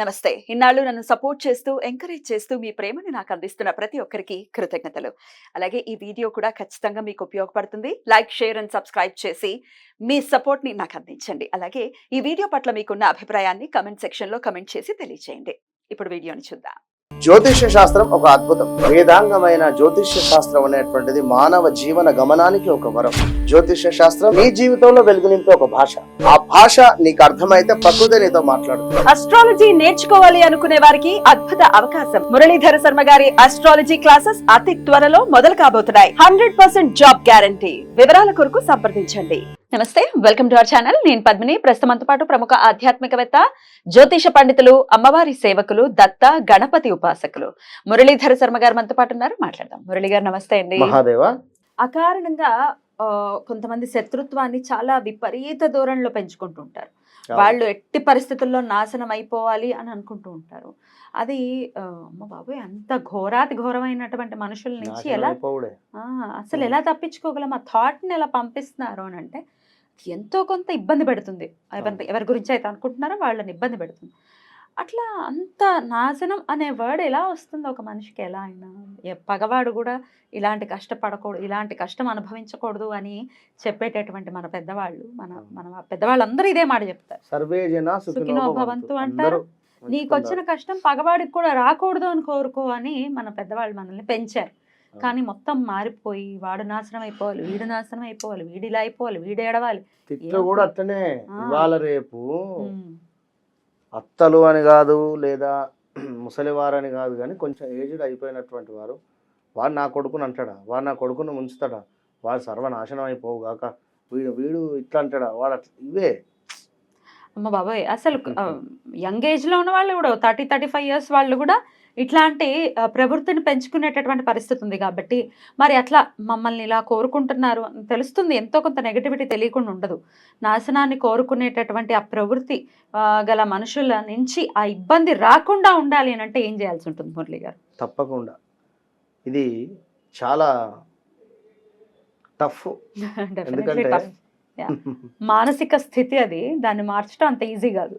నమస్తే. ఇన్నాళ్ళు నన్ను సపోర్ట్ చేస్తూ, ఎంకరేజ్ చేస్తూ మీ ప్రేమని నాకు అందిస్తున్న ప్రతి ఒక్కరికి కృతజ్ఞతలు. అలాగే ఈ వీడియో కూడా ఖచ్చితంగా మీకు ఉపయోగపడుతుంది. లైక్, షేర్ అండ్ సబ్స్క్రైబ్ చేసి మీ సపోర్ట్‌ని నాకు అందించండి. అలాగే ఈ వీడియో పట్ల మీకున్న అభిప్రాయాన్ని కామెంట్ సెక్షన్‌లో కామెంట్ చేసి తెలియజేయండి. ఇప్పుడు వీడియోని చూద్దాం. జ్యోతిష్య శాస్త్రం ఒక అద్భుతం. వేదాంగమైన జ్యోతిష్య శాస్త్రం అనేటువంటిది మానవ జీవన గమనానికి ఒక వరం. జ్యోతిష్య శాస్త్రం నీ జీవితంలో వెలుగునింపే ఒక భాష. ఆ భాష నీకు అర్థమైతే ప్రకృతి నీతో మాట్లాడుతుంది. అస్ట్రాలజీ నేర్చుకోవాలి అనుకునే వారికి అద్భుత అవకాశం. మురళీధర శర్మ గారి అస్ట్రాలజీ క్లాసెస్ అతి త్వరలో మొదలు కాబోతున్నాయి. 100% జాబ్ గ్యారంటీ. వివరాల కొరకు సంప్రదించండి. నమస్తే, వెల్కమ్ టు అవర్ ఛానల్. నేను పద్మిని. ప్రస్తుతంతో పాటు ప్రముఖ ఆధ్యాత్మికవేత్త, జ్యోతిష పండితులు, అమ్మవారి సేవకులు, దత్త గణపతి ఉపాసకులు మురళీధర శర్మ గారు మనతో పాటు ఉన్నారు. మాట్లాడదాం. మురళి గారు నమస్తే అండి. మహాదేవ. అకారణంగా కొంతమంది శత్రుత్వాన్ని చాలా విపరీత దూరంలో పెంచుకుంటూ ఉంటారు. వాళ్ళు ఎట్టి పరిస్థితుల్లో నాశనం అయిపోవాలి అని అనుకుంటూ ఉంటారు. అది అమ్మ బాబోయ్, అంత ఘోరాతి ఘోరమైనటువంటి మనుషుల నుంచి అసలు ఎలా తప్పించుకోగలం? ఆ థాట్ ని ఎలా పంపిస్తున్నారు అని అంటే ఎంతో కొంత ఇబ్బంది పెడుతుంది. ఎవరి గురించి అయితే అనుకుంటున్నారో వాళ్ళని ఇబ్బంది పెడుతుంది. అట్లా అంత నాశనం అనే వర్డ్ ఎలా వస్తుంది ఒక మనిషికి? ఎలా అయినా పగవాడు కూడా ఇలాంటి కష్టపడకూడదు, ఇలాంటి కష్టం అనుభవించకూడదు అని చెప్పేటటువంటి మన పెద్దవాళ్ళు, మన పెద్దవాళ్ళందరూ ఇదే మాట చెప్తారు. సర్వే జన సుఖినో భవంతు అంటారు. నీకొచ్చిన కష్టం పగవాడికి కూడా రాకూడదు అని కోరుకో అని మన పెద్దవాళ్ళు మనల్ని పెంచారు. కానీ మొత్తం మారిపోయి వాడు నాశనం అయిపోవాలి, వీడు నాశనం అయిపోవాలి, వీడు ఇలా అయిపోవాలి, వీడు ఏడవాలి. తిట్లు కూడా అట్లనే. ఇవాళ రేపు అత్తలు అని కాదు, లేదా ముసలివారని కాదు, కానీ కొంచెం ఏజ్డ్ అయిపోయినటువంటి వారు, వాడు నా కొడుకుని అంటాడా, వాడు నా కొడుకును ముంచుతాడా, వాడు సర్వనాశనం అయిపోవుగాక, వీడు ఇట్లా అంటాడా, వాడు అట్లా. ఇవే అమ్మ బాబాయ్, అసలు యంగ్ ఏజ్ లో ఉన్న వాళ్ళు కూడా 30-35 ఇయర్స్ వాళ్ళు కూడా ఇట్లాంటి ప్రవృత్తిని పెంచుకునేటటువంటి పరిస్థితి ఉంది. కాబట్టి మరి అట్లా మమ్మల్ని ఇలా కోరుకుంటున్నారు అని తెలుస్తుంది. ఎంతో కొంత నెగటివిటీ తెలియకుండా ఉండదు. నాశనాన్ని కోరుకునేటటువంటి ఆ ప్రవృత్తి గల మనుషుల నుంచి ఆ ఇబ్బంది రాకుండా ఉండాలి అని అంటే ఏం చేయాల్సి ఉంటుంది మురళి గారు? తప్పకుండా ఇది చాలా టఫ్. ఎందుకంటే మానసిక స్థితి అది, దాన్ని మార్చడం అంత ఈజీ కాదు.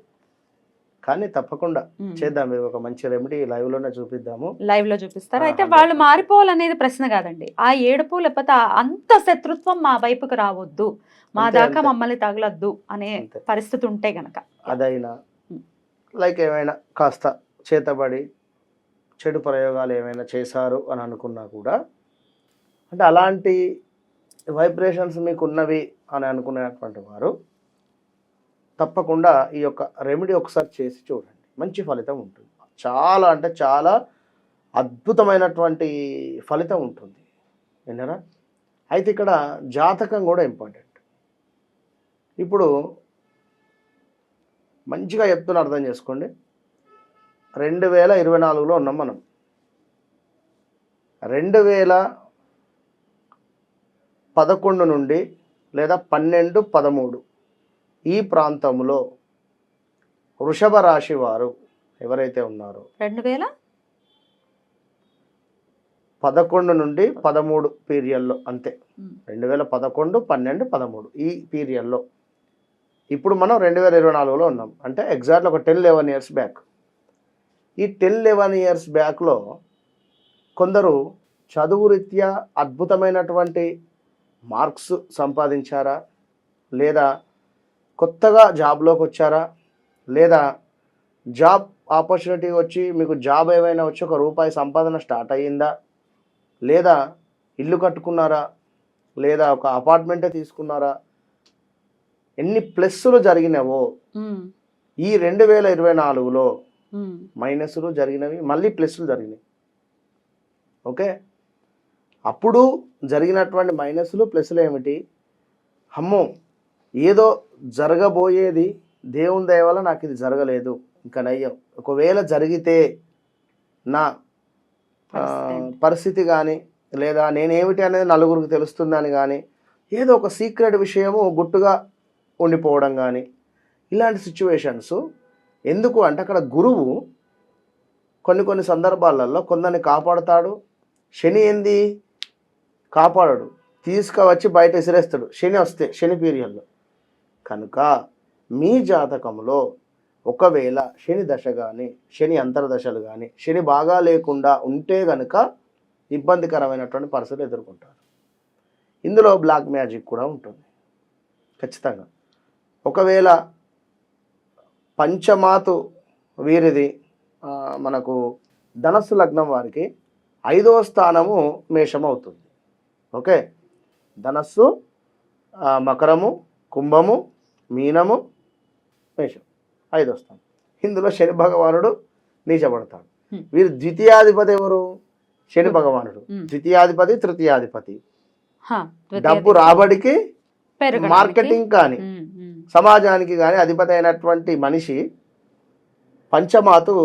కానీ తప్పకుండా చేద్దాం. మీరు ఒక మంచి రెమెడీ లైవ్ లోనే చూపిద్దాము. లైవ్ లో చూపిస్తారు. అయితే వాళ్ళు మారిపోవాలనేది ప్రశ్న కాదండి. ఆ ఏడుపు లేకపోతే అంత శత్రుత్వం మా వైపుకు రావద్దు, మా దాకా మమ్మల్ని తగలద్దు అనే పరిస్థితి ఉంటే గనక, అదైనా లైక్ ఏమైనా కాస్త చేతబడి చెడు ప్రయోగాలు ఏమైనా చేశారు అని అనుకున్నా కూడా, అంటే అలాంటి వైబ్రేషన్స్ మీకు ఉన్నవి అని అనుకునేటువంటి వారు తప్పకుండా ఈ యొక్క రెమెడీ ఒకసారి చేసి చూడండి. మంచి ఫలితం ఉంటుంది. చాలా అంటే చాలా అద్భుతమైనటువంటి ఫలితం ఉంటుంది. విన్నారా? అయితే ఇక్కడ జాతకం కూడా ఇంపార్టెంట్. ఇప్పుడు మంచిగా చెప్తున్నా, అర్థం చేసుకోండి. 2024లో ఉన్నాం మనం. 2011 నుండి లేదా 12, 13 ఈ ప్రాంతంలో వృషభ రాశి వారు ఎవరైతే ఉన్నారో 2011 నుండి 13 పీరియడ్లో, అంతే 2011, 12, 13 ఈ పీరియడ్లో, ఇప్పుడు మనం 2024లో ఉన్నాం. అంటే ఎగ్జాక్ట్లీ ఒక 10-11 ఇయర్స్ బ్యాక్. ఈ 10-11 ఇయర్స్ బ్యాక్లో కొందరు చదువు రీత్యా అద్భుతమైనటువంటి మార్క్స్ సంపాదించారా, లేదా కొత్తగా జాబ్లోకి వచ్చారా, లేదా జాబ్ ఆపర్చునిటీ వచ్చి మీకు జాబ్ ఏమైనా వచ్చి ఒక రూపాయి సంపాదన స్టార్ట్ అయ్యిందా, లేదా ఇల్లు కట్టుకున్నారా, లేదా ఒక అపార్ట్మెంటే తీసుకున్నారా, ఎన్ని ప్లస్సులు జరిగినవో ఈ 2024లో మైనస్లు జరిగినవి, మళ్ళీ ప్లస్లు జరిగినాయి. ఓకే, అప్పుడు జరిగినటువంటి మైనస్లు ప్లస్లు ఏమిటి? అమ్మో, ఏదో జరగబోయేది దేవుని దయ వల్ల నాకు ఇది జరగలేదు, ఇంకా నయ్యం, ఒకవేళ జరిగితే నా పరిస్థితి కానీ, లేదా నేనేమిటి అనేది నలుగురికి తెలుస్తుందని కానీ, ఏదో ఒక సీక్రెట్ విషయము గుట్టుగా ఉండిపోవడం కానీ, ఇలాంటి సిచ్యువేషన్స్. ఎందుకు అంటే అక్కడ గురువు కొన్ని సందర్భాలలో కొందరిని కాపాడుతాడు. శని ఏంది? కాపాడడు, తీసుకువచ్చి బయట విసిరేస్తాడు. శని వస్తే, శని పీరియడ్లో. కనుక మీ జాతకంలో ఒకవేళ శని దశ కానీ శని అంతర్దశలు కానీ శని బాగా లేకుండా ఉంటే గనుక ఇబ్బందికరమైనటువంటి పరిస్థితులు ఎదుర్కొంటారు. ఇందులో బ్లాక్ మ్యాజిక్ కూడా ఉంటుంది ఖచ్చితంగా. ఒకవేళ పంచమాతు వీరిది మనకు ధనస్సు లగ్నం వారికి 5వ స్థానము మేషం అవుతుంది. ఓకే, ధనస్సు, మకరము, కుంభము, మీనము, మేషం 5వ స్థానం. ఇందులో శని భగవానుడు నీచబడతాడు. వీరు ద్వితీయాధిపతి ఎవరు? శని భగవానుడు ద్వితీయాధిపతి, తృతీయాధిపతి. డబ్బు రాబడికి, మార్కెటింగ్ కానీ సమాజానికి కానీ అధిపతి అయినటువంటి మనిషి పంచమాతు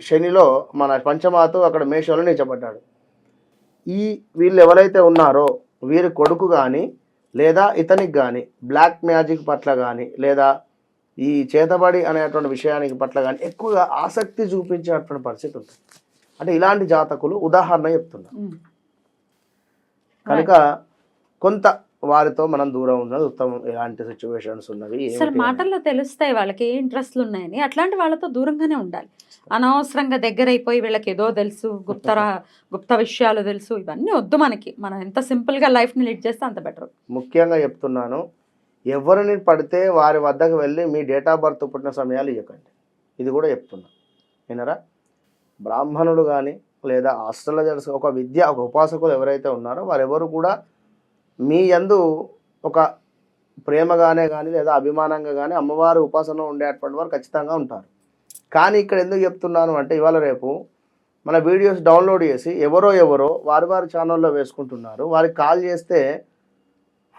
శనిలో మన పంచమాతు అక్కడ మేషంలో నీచబడ్డాడు. వీళ్ళు ఎవరైతే ఉన్నారో వీరి కొడుకు కానీ లేదా ఇతనికి కానీ బ్లాక్ మ్యాజిక్ పట్ల కానీ లేదా ఈ చేతబడి అనేటువంటి విషయానికి పట్ల కానీ ఎక్కువగా ఆసక్తి చూపించేటువంటి పరిస్థితి ఉంటుంది. అంటే ఇలాంటి జాతకులు ఉదాహరణ చెప్తున్నారు కనుక కొంత వారితో మనం దూరం ఉన్నది ఉత్తమం. ఎలాంటి సిచ్యువేషన్స్ ఉన్నవి అసలు మాటల్లో తెలుస్తాయి వాళ్ళకి ఏ ఇంట్రెస్ట్లు ఉన్నాయని. అట్లాంటి వాళ్ళతో దూరంగానే ఉండాలి. అనవసరంగా దగ్గర అయిపోయి వీళ్ళకి ఏదో తెలుసు, గుప్త విషయాలు తెలుసు, ఇవన్నీ వద్దు మనకి. మనం ఎంత సింపుల్గా లైఫ్ని లీడ్ చేస్తే అంత బెటర్. ముఖ్యంగా చెప్తున్నాను, ఎవరిని పడితే వారి వద్దకు వెళ్ళి మీ డేట్ ఆఫ్ బర్త్ పుట్టిన సమయాలు ఇవ్వకండి. ఇది కూడా చెప్తున్నా వినరా. బ్రాహ్మణుడు కానీ లేదా ఆస్ట్రాలజర్స్ ఒక ఉపాసకులు ఎవరైతే ఉన్నారో వారెవరు కూడా మీ యందు ఒక ప్రేమగానే కానీ లేదా అభిమానంగా కానీ అమ్మవారి ఉపాసన ఉండేటువంటి వారు ఖచ్చితంగా ఉంటారు. కానీ ఇక్కడ ఎందుకు చెప్తున్నాను అంటే ఇవాళ రేపు మన వీడియోస్ డౌన్లోడ్ చేసి ఎవరో వారి ఛానల్లో వేసుకుంటున్నారు. వారికి కాల్ చేస్తే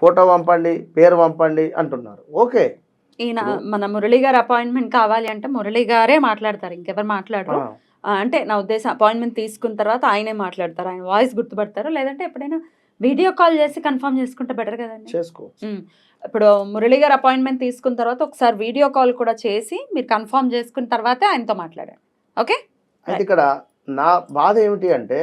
ఫోటో పంపండి, పేరు పంపండి అంటున్నారు. ఓకే, ఈయన మన మురళి గారు అపాయింట్మెంట్ కావాలి అంటే మురళి గారే మాట్లాడతారు, ఇంకెవరు మాట్లాడరు. అంటే నా ఉద్దేశం అపాయింట్మెంట్ తీసుకున్న తర్వాత ఆయనే మాట్లాడతారు, ఆయన వాయిస్ గుర్తుపడతారు. లేదంటే ఎప్పుడైనా వీడియో కాల్ చేసి కన్ఫర్మ్ చేసుకుంటే బెటర్ కదండి. ఇప్పుడు మురళి గారు అపాయింట్మెంట్ తీసుకున్న తర్వాత ఒకసారి వీడియో కాల్ కూడా చేసి మీరు కన్ఫర్మ్ చేసుకున్న తర్వాతే ఆయనతో మాట్లాడండి. ఓకే, అయితే ఇక్కడ నా బాధ ఏమిటి అంటే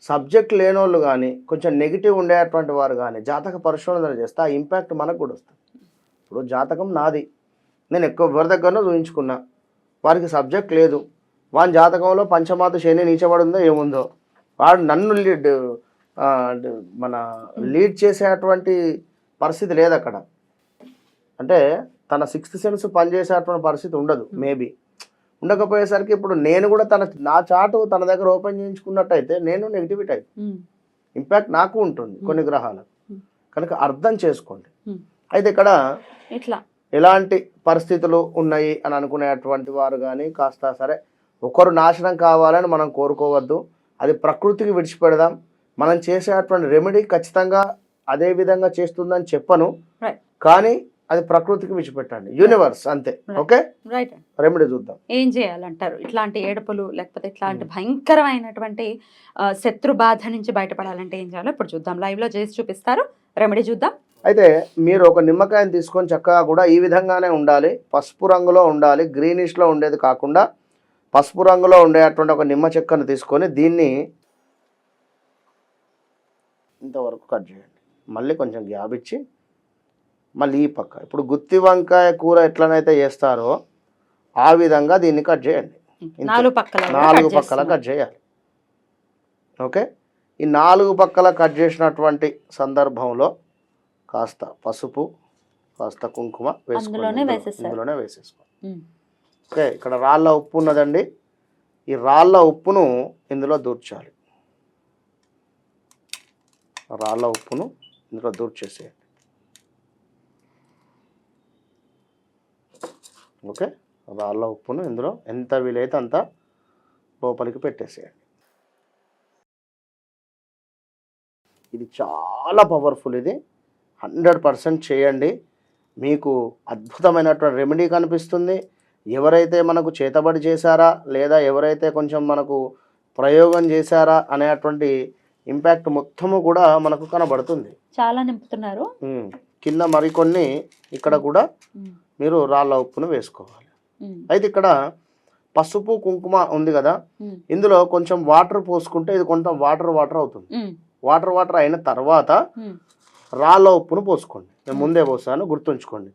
సబ్జెక్ట్ లేనోళ్ళు కానీ కొంచెం నెగిటివ్ ఉండేటువంటి వారు కానీ జాతక పరిశోధన చేస్తే ఆ ఇంపాక్ట్ మనకు కూడా వస్తుంది. ఇప్పుడు జాతకం నాది, నేను ఎవరి దగ్గరనో చూపించుకున్నా, వారికి సబ్జెక్ట్ లేదు, వాని జాతకంలో పంచమాత శని నీచబడిందో ఏముందో, వాడు నన్ను లీడ్ చేసేటువంటి పరిస్థితి లేదు అక్కడ. అంటే తన 6th సెన్స్ పనిచేసేటువంటి పరిస్థితి ఉండదు. మేబీ ఉండకపోయేసరికి ఇప్పుడు నేను కూడా నా చాటు తన దగ్గర ఓపెన్ చేయించుకున్నట్టయితే నేను నెగిటివిటీ అయితే ఇంపాక్ట్ నాకు ఉంటుంది కొన్ని గ్రహాలకు. కనుక అర్థం చేసుకోండి. అయితే ఇక్కడ ఎలాంటి పరిస్థితులు ఉన్నాయి అని అనుకునేటువంటి వారు కానీ కాస్త సరే ఒకరు నాశనం కావాలని మనం కోరుకోవద్దు. అది ప్రకృతికి విడిచిపెడదాం. మనం చేసేటువంటి రెమెడీ ఖచ్చితంగా అదే విధంగా చేస్తుందని చెప్పను, కానీ అది ప్రకృతికి విడిచిపెట్టండి, యూనివర్స్ అంతే. Okay, right. రెమెడీ చూద్దాం. ఏం చేయాలంటారు ఇట్లాంటి ఏడుపులు లేకపోతే ఇట్లాంటి భయంకరమైనటువంటి శత్రు బాధ నుంచి బయటపడాలంటే ఏం చేయాలో ఇప్పుడు చూద్దాం. లైవ్ లో చేసి చూపిస్తారు, రెమెడీ చూద్దాం. అయితే మీరు ఒక నిమ్మకాయని తీసుకొని చక్కగా కూడా ఈ విధంగానే ఉండాలి, పసుపు రంగులో ఉండాలి, గ్రీనిష్లో ఉండేది కాకుండా పసుపు రంగులో ఉండేటువంటి ఒక నిమ్మ చెక్కను తీసుకొని దీన్ని ఇంతవరకు కట్ చేయండి. మళ్ళీ కొంచెం గ్యాప్ ఇచ్చి మళ్ళీ ఈ పక్క ఇప్పుడు గుత్తి వంకాయ కూర ఎట్లనైతే చేస్తారో ఆ విధంగా దీన్ని కట్ చేయండి. 4 పక్కల కట్ చేయాలి. ఓకే, ఈ 4 పక్కల కట్ చేసినటువంటి సందర్భంలో కాస్త పసుపు, కాస్త కుంకుమ ఇందులోనే వేసేసుకోండి. ఓకే, ఇక్కడ రాళ్ళ ఉప్పు ఉన్నదండి. ఈ రాళ్ళ ఉప్పును ఇందులో దూర్చాలి. రాళ్ళ ఉప్పును ఇందులో దూర్చేసేయండి. ఓకే, రాళ్ళ ఉప్పును ఇందులో ఎంత వీలైతే అంత లోపలికి పెట్టేసేయండి. ఇది చాలా పవర్ఫుల్, ఇది 100% చేయండి. మీకు అద్భుతమైనటువంటి రెమెడీ కనిపిస్తుంది. ఎవరైతే మనకు చేతబడి చేశారా లేదా ఎవరైతే కొంచెం మనకు ప్రయోగం చేశారా అనేటువంటి ఇంపాక్ట్ మొత్తము కూడా మనకు కనబడుతుంది. చాలా నింపుతున్నారు. కింద మరికొన్ని ఇక్కడ కూడా మీరు రాళ్ళ ఉప్పును వేసుకోవాలి. అయితే ఇక్కడ పసుపు కుంకుమ ఉంది కదా, ఇందులో కొంచెం వాటర్ పోసుకుంటే ఇది కొంచెం వాటర్ అవుతుంది. వాటర్ అయిన తర్వాత రాళ్ళ ఉప్పును పోసుకోండి. నేను ముందే పోసాను, గుర్తుంచుకోండి.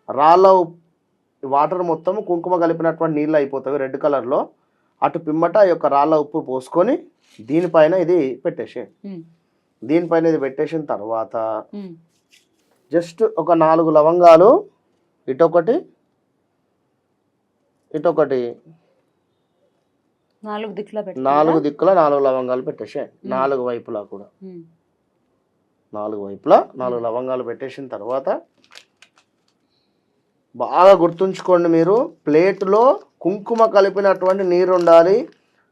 రాళ్ళ ఉప్పు వాటర్ మొత్తం కుంకుమ కలిపినటువంటి నీళ్ళు అయిపోతాయి రెడ్ కలర్లో. అటు పిమ్మట ఈ యొక్క రాళ్ళ ఉప్పు పోసుకొని దీనిపైన ఇది పెట్టేసేయండి. దీనిపైన ఇది పెట్టేసిన తర్వాత జస్ట్ ఒక 4 లవంగాలు ఇటొకటి ఇటొకటి 4 దిక్కుల 4 దిక్కుల 4 లవంగాలు పెట్టేసేయండి. 4 వైపులా కూడా 4 వైపులా 4 లవంగాలు పెట్టేసిన తర్వాత బాగా గుర్తుంచుకోండి, మీరు ప్లేట్లో కుంకుమ కలిపినటువంటి నీరు ఉండాలి.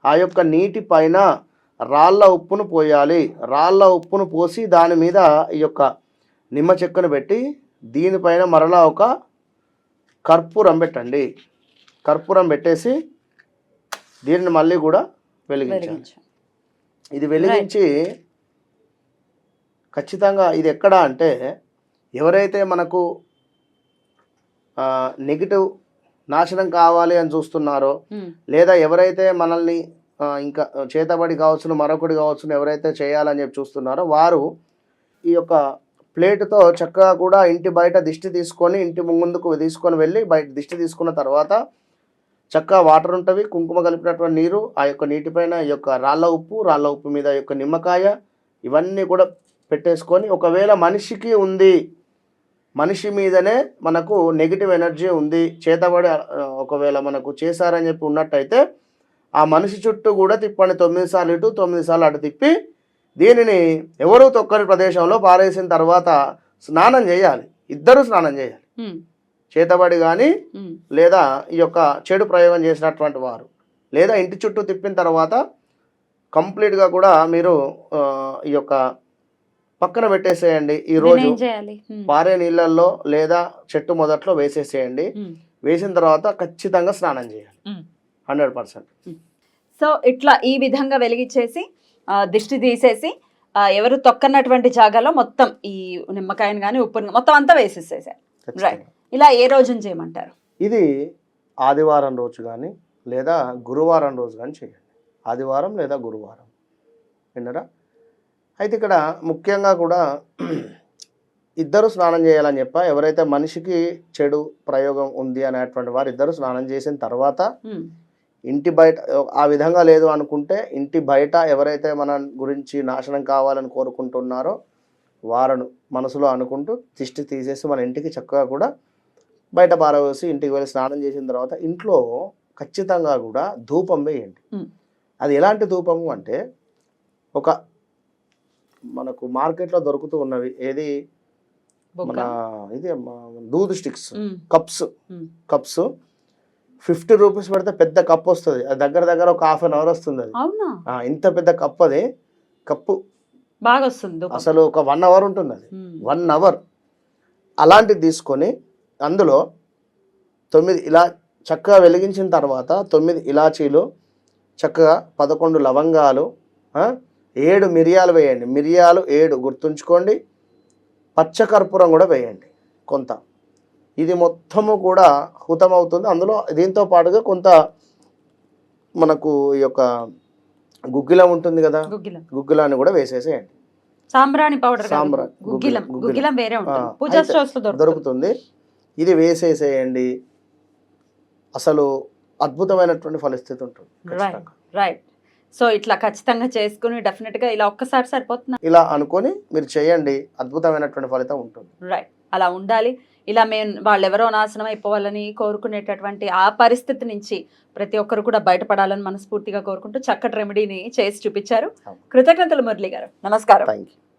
ఆ యొక్క నీటి పైన రాళ్ళ ఉప్పును పోయాలి. రాళ్ళ ఉప్పును పోసి దాని మీద ఈ యొక్క నిమ్మ చెక్కను పెట్టి దీనిపైన మరలా ఒక కర్పూరం పెట్టండి. కర్పూరం పెట్టేసి దీనిని మళ్ళీ కూడా వెలిగించాలి. ఇది వెలిగించి ఖచ్చితంగా ఇది ఎక్కడ అంటే ఎవరైతే మనకు నెగిటివ్ నాశనం కావాలి అని చూస్తున్నారో, లేదా ఎవరైతే మనల్ని ఇంకా చేతబడి కావచ్చును మరొకటి కావచ్చును ఎవరైతే చేయాలని చెప్పి చూస్తున్నారో వారు ఈ యొక్క ప్లేటుతో చక్కగా కూడా ఇంటి బయట దిష్టి తీసుకొని ఇంటి ముందుకు తీసుకొని వెళ్ళి బయట దిష్టి తీసుకున్న తర్వాత చక్కగా వాటర్ ఉంటుంది, కుంకుమ కలిపినటువంటి నీరు, ఆ యొక్క నీటిపైన ఈ యొక్క రాళ్ళ ఉప్పు మీద ఈ యొక్క నిమ్మకాయ ఇవన్నీ కూడా పెట్టేసుకొని, ఒకవేళ మనిషికి ఉంది, మనిషి మీదనే మనకు నెగిటివ్ ఎనర్జీ ఉంది, చేతబడి ఒకవేళ మనకు చేశారని చెప్పి ఉన్నట్టయితే ఆ మనిషి చుట్టూ కూడా తిప్పండి. 9 సార్లు ఇటు 9 సార్లు అటు తిప్పి దీనిని ఎవరు తొక్కని ప్రదేశంలో పారేసిన తర్వాత స్నానం చేయాలి. ఇద్దరు స్నానం చేయాలి. చేతబడి కానీ లేదా ఈ యొక్క చెడు ప్రయోగం చేసినటువంటి వారు, లేదా ఇంటి చుట్టూ తిప్పిన తర్వాత కంప్లీట్గా కూడా మీరు ఈ యొక్క పక్కన పెట్టేసేయండి. ఈ రోజు పారే నీళ్ళల్లో లేదా చెట్టు మొదట్లో వేసేసేయండి. వేసిన తర్వాత ఖచ్చితంగా స్నానం చేయాలి 100%. సో ఇట్లా ఈ విధంగా వెలిగించేసి దిష్టి తీసేసి ఎవరు తొక్కనటువంటి జాగాలో మొత్తం ఈ నిమ్మకాయను కానీ ఉప్పుని మొత్తం అంతా వేసేసేసారు. రైట్. ఇలా ఏ రోజున చేయమంటారు? ఇది ఆదివారం రోజు కానీ లేదా గురువారం రోజు కానీ చేయండి. ఆదివారం లేదా గురువారం, విన్నరా? అయితే ఇక్కడ ముఖ్యంగా కూడా ఇద్దరు స్నానం చేయాలని చెప్ప, ఎవరైతే మనిషికి చెడు ప్రయోగం ఉంది అనేటువంటి వారు ఇద్దరు స్నానం చేసిన తర్వాత ఇంటి బయట ఆ విధంగా లేదు అనుకుంటే ఇంటి బయట ఎవరైతే మన గురించి నాశనం కావాలని కోరుకుంటున్నారో వారిని మనసులో అనుకుంటూ దిష్టి తీసేసి మన ఇంటికి చక్కగా కూడా బయట పారవేసి ఇంటికి వెళ్ళి స్నానం చేసిన తర్వాత ఇంట్లో ఖచ్చితంగా కూడా ధూపం వేయండి. అది ఎలాంటి ధూపము అంటే ఒక మనకు మార్కెట్లో దొరుకుతూ ఉన్నవి, ఏది మన ఇది దూద్ స్టిక్స్ కప్స్ 50 రూపీస్ పెడితే పెద్ద కప్ వస్తుంది. అది దగ్గర ఒక ½ అన్ అవర్ వస్తుంది. అది ఇంత పెద్ద కప్, అది కప్పు బాగా వస్తుంది. అసలు ఒక 1 అవర్ ఉంటుంది. అది 1 అవర్ అలాంటిది తీసుకొని అందులో 9 ఇలా చక్కగా వెలిగించిన తర్వాత 9 ఇలాచీలు, చక్కగా 11 లవంగాలు, 7 మిరియాలు వేయండి. మిరియాలు 7 గుర్తుంచుకోండి. పచ్చకర్పూరం కూడా వేయండి కొంత. ఇది మొత్తము కూడా హుతమవుతుంది. అందులో దీంతో పాటుగా కొంత మనకు ఈ యొక్క గుగ్గిలం ఉంటుంది కదా, గుగ్గిలాన్ని కూడా వేసేసేయండి. సాంబ్రాణి పౌడర్, గుగ్గిలం వేరే ఉంటుంది, పూజా స్టోర్స్ లో దొరుకుతుంది. ఇది వేసేసేయండి. అసలు అద్భుతమైనటువంటి ఫలిస్థితి ఉంటుంది. రైట్. సో ఇట్లా ఖచ్చితంగా చేసుకుని డెఫినెట్గా ఇలా ఒక్కసారి సరిపోతుంది. ఇలా అనుకొని మీరు చేయండి, అద్భుతమైనటువంటి ఫలితం ఉంటుంది. రైట్. అలా ఉండాలి. ఇలా మేము వాళ్ళు ఎవరో నాశనం అయిపోవాలని కోరుకునేటటువంటి ఆ పరిస్థితి నుంచి ప్రతి ఒక్కరు కూడా బయటపడాలని మనస్ఫూర్తిగా కోరుకుంటూ చక్కటి రెమెడీని చేసి చూపించారు. కృతజ్ఞతలు మురళి గారు. నమస్కారం. Thank you.